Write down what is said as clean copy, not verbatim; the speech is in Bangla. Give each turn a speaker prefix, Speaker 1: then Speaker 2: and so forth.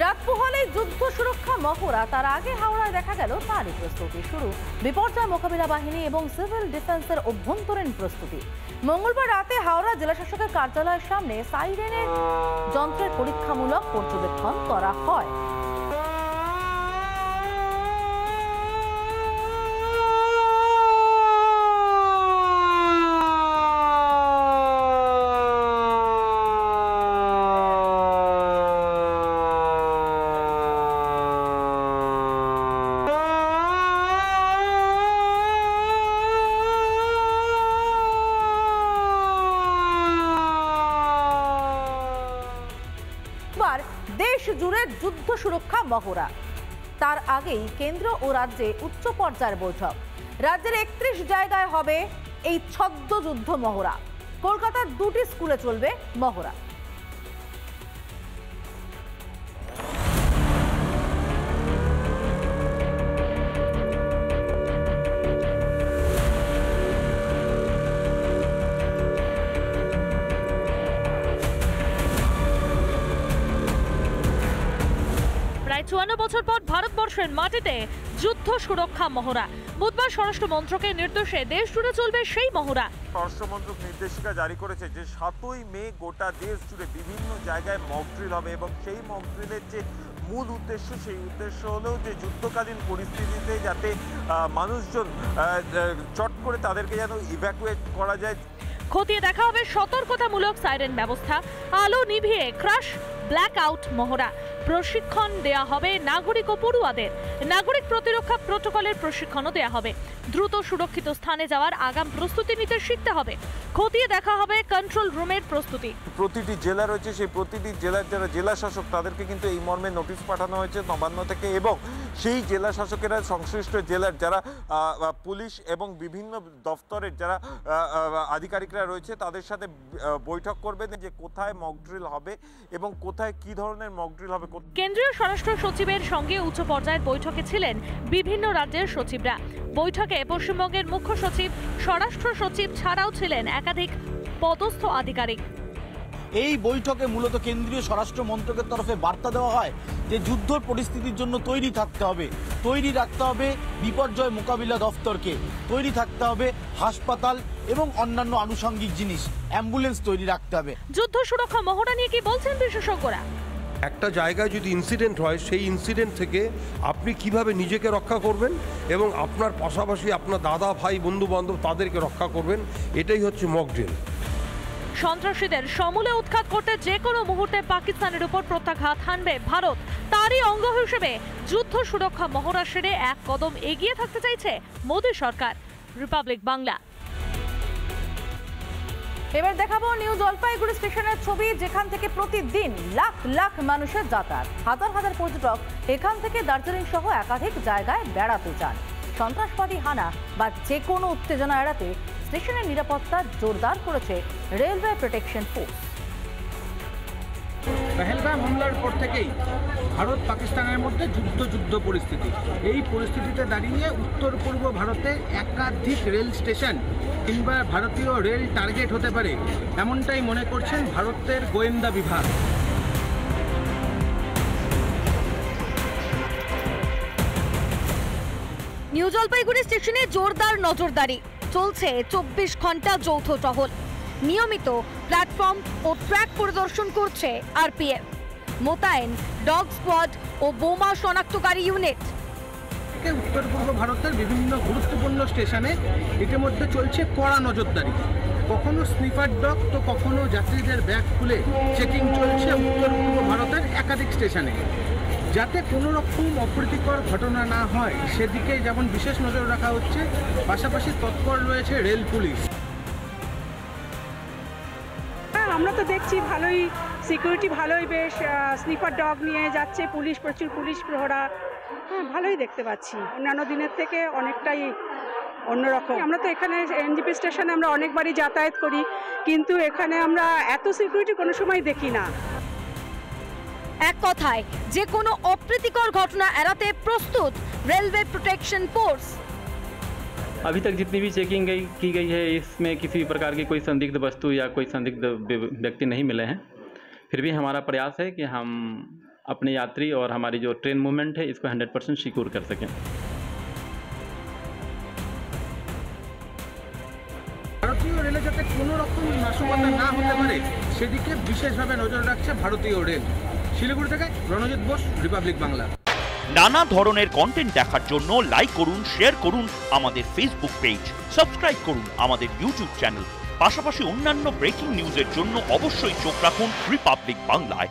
Speaker 1: রাত পোহালে যুদ্ধ সুরক্ষা মহড়া, তার আগে হাওড়ায় দেখা গেল তারই প্রস্তুতি শুরু। বিপর্যয় মোকাবিলা বাহিনী এবং সিভিল ডিফেন্সের অভ্যন্তরীণ প্রস্তুতি। মঙ্গলবার রাতে হাওড়া জেলা শাসকের কার্যালয়ের সামনে সাইরেনের যন্ত্রের পরীক্ষামূলক পর্যবেক্ষণ করা হয়। দেশ জুড়ে যুদ্ধ সুরক্ষা মহড়া, তার আগেই কেন্দ্র ও রাজ্যে উচ্চ পর্যায়ের বৈঠক। রাজ্যের 31 জায়গায় হবে এই ছদ্ম যুদ্ধ মহড়া। কলকাতার 2টি স্কুলে চলবে মহড়া। প্রায় 54 বছর পর ভারতবর্ষের মাটিতে যুদ্ধ সুরক্ষা মহড়া। বুধবার স্বরাষ্ট্র মন্ত্রকের নির্দেশে দেশ জুড়ে চলবে সেই মহড়া।
Speaker 2: স্বরাষ্ট্র মন্ত্রক নির্দেশিকা জারি করেছে যে 7ই মে গোটা দেশ জুড়ে বিভিন্ন জায়গায় মক ড্রিল হবে এবং সেই মক ড্রিলের যে মূল উদ্দেশ্য, সেই উদ্দেশ্য হলো যে যুদ্ধকালীন পরিস্থিতিতে যাতে মানুষজন চট করে তাদেরকে যেন ইভ্যাকুয়েট করা যায়।
Speaker 1: খতিয়ে দেখা হবে সতর্কতামূলক সাইরেন ব্যবস্থা, আলো নিভিয়ে ক্রাশ ব্ল্যাক আউট মহড়া। প্রশিক্ষণ দেয়া হবে নাগরিক ও পড়ুয়াদের। নাগরিক প্রতিরক্ষা প্রটোকলের প্রশিক্ষণও দেয়া হবে। দ্রুত সুরক্ষিত স্থানে যাওয়ার আগাম প্রস্তুতি নিতে শিখতে হবে। খতিয়ে দেখা হবে কন্ট্রোল রুমের প্রস্তুতি।
Speaker 2: প্রতিটি জেলা রয়েছে, সেই প্রতিটি জেলার যারা জেলা শাসক তাদেরকে কিন্তু এই মর্মে নোটিশ পাঠানো হয়েছে নবান্ন থেকে, এবং সেই জেলা শাসকেরা সংশ্লিষ্ট জেলার যারা পুলিশ এবং বিভিন্ন দপ্তরের যারা আধিকারিকরা রয়েছে তাদের সাথে বৈঠক করবেন যে কোথায় মক ড্রিল হবে এবং কোথায় কি ধরনের মক ড্রিল হবে।
Speaker 1: কেন্দ্রীয় স্বরাষ্ট্র সচিবের সঙ্গে উচ্চ পর্যায়ের বৈঠকে ছিলেন বিভিন্ন রাজ্যের সচিবরা। বৈঠকে পশ্চিমবঙ্গের মুখ্য সচিব, স্বরাষ্ট্র সচিব ছাড়াও ছিলেন একাধিক পদস্থ আধিকারিক।
Speaker 3: এই বৈঠকে মূলত কেন্দ্রীয় স্বরাষ্ট্র মন্ত্রকের তরফে বার্তা দেওয়া হয় যে যুদ্ধ পরিস্থিতির জন্য তৈরি থাকতে হবে, তৈরি রাখতে হবে বিপর্যয় মোকাবিলা দফতরকে, তৈরি থাকতে হবে হাসপাতাল এবং অন্যান্য আনুষঙ্গিক জিনিস, অ্যাম্বুলেন্স তৈরি রাখতে হবে।
Speaker 1: যুদ্ধ সুরক্ষা মহড়া নিয়ে কি বলছেন বিশেষজ্ঞরা?
Speaker 4: একটা জায়গায় যদি ইনসিডেন্ট হয়, সেই ইনসিডেন্ট থেকে আপনি কিভাবে নিজেকে রক্ষা করবেন এবং আপনার পাশাপাশি আপনার দাদা ভাই বন্ধু বান্ধব তাদেরকে রক্ষা করবেন, এটাই হচ্ছে মক ড্রিল।
Speaker 1: সন্ত্রাসীদের সমূলে উৎখাত করতে যে কোনো মুহূর্তে পাকিস্তানের উপর প্রত্যাঘাত হানবে ভারত। তারই অঙ্গ হিসেবে যুদ্ধ সুরক্ষা মহড়া সেরে এক কদম এগিয়ে থাকতে চাইছে মোদী সরকার। রিপাবলিক বাংলা। এবার দেখাবো নিউ জলপাইগুড়ি স্টেশনের ছবি, যেখান থেকে প্রতিদিন লাখ লাখ মানুষের যাতায়াত। হাজার হাজার পর্যটক এখান থেকে দার্জিলিং সহ একাধিক জায়গায় বেড়াতে যান। সন্ত্রাসবাদী হানা বা যে কোনো উত্তেজনা এড়াতে স্টেশনের নিরাপত্তা জোরদার করেছে রেলওয়ে প্রোটেকশন ফোর্স।
Speaker 5: পেহেলগাম হামলার পর থেকেই ভারত পাকিস্তানের মধ্যে যুদ্ধ পরিস্থিতি। এই পরিস্থিতিতে দাঁড়িয়ে উত্তর পূর্ব ভারতে একাধিক রেল স্টেশন কিংবা ভারতীয় রেল টার্গেট হতে পারে, এমনটাই মনে করছেন ভারতের গোয়েন্দা বিভাগ।
Speaker 1: নিউ জলপাইগুড়ি স্টেশনে জোরদার নজরদারি চলছে। 24 ঘন্টা যৌথ টহল। নিয়মিত প্ল্যাটফর্ম ও ট্র্যাক পরিদর্শন করছে আরপিএফ। মোতায়েন ডগ স্কোয়াড ও বোমা শনাক্তকারী ইউনিট।
Speaker 5: উত্তর পূর্ব ভারতের বিভিন্ন গুরুত্বপূর্ণ স্টেশনে ইতিমধ্যে চলছে কড়া নজরদারি। কখনো স্নিফার ডগ তো কখনো যাত্রীদের ব্যাগ খুলে চেকিং চলছে উত্তর পূর্ব ভারতের একাধিক স্টেশনে, যাতে কোনো রকম অপ্রীতিকর ঘটনা না হয় সেদিকে যেমন বিশেষ নজর রাখা হচ্ছে। পাশাপাশি তৎপর রয়েছে রেল পুলিশ।
Speaker 6: আমরা তো দেখছি ভালোই সিকিউরিটি, ভালোই বেশ স্নিফার ডগ নিয়ে যাচ্ছে পুলিশ, প্রচুর পুলিশ প্রহরা। ভালোই দেখতে পাচ্ছি, অন্যান্য দিনের থেকে অনেকটাই অন্যরকম। আমরা তো এখানে এনজিপি স্টেশনে আমরা অনেকবারই যাতায়াত করি, কিন্তু এখানে আমরা এত সিকিউরিটি কোনো সময় দেখি না।
Speaker 1: এক কথায় যে কোনো অপ্রীতিকর ঘটনা এড়াতে প্রস্তুত রেলওয়ে প্রোটেকশন ফোর্স।
Speaker 7: अभी तक जितनी भी चेकिंग की गई है, इसमें किसी प्रकार की कोई संदिग्ध वस्तु या कोई संदिग्ध व्यक्ति नहीं मिले हैं। फिर भी हमारा प्रयास है कि हम अपने यात्री और हमारी जो ट्रेन मूवमेंट है इसको 100% सिक्योर कर सकें।
Speaker 5: ভারতীয় রেলে যাতে কোনো রকম নাশকতা না হতে পারে সেদিকে বিশেষভাবে নজর রাখছে ভারতীয় রেল। শিলিগুড়ি থেকে রণজিৎ বোস, রিপাবলিক বাংলা।
Speaker 8: নানা ধরনের কন্টেন্ট দেখার জন্য লাইক করুন, শেয়ার করুন আমাদের ফেসবুক পেজ, সাবস্ক্রাইব করুন আমাদের ইউটিউব চ্যানেল। পাশাপাশি অন্যান্য ব্রেকিং নিউজের জন্য অবশ্যই চোখ রাখুন রিপাবলিক বাংলায়।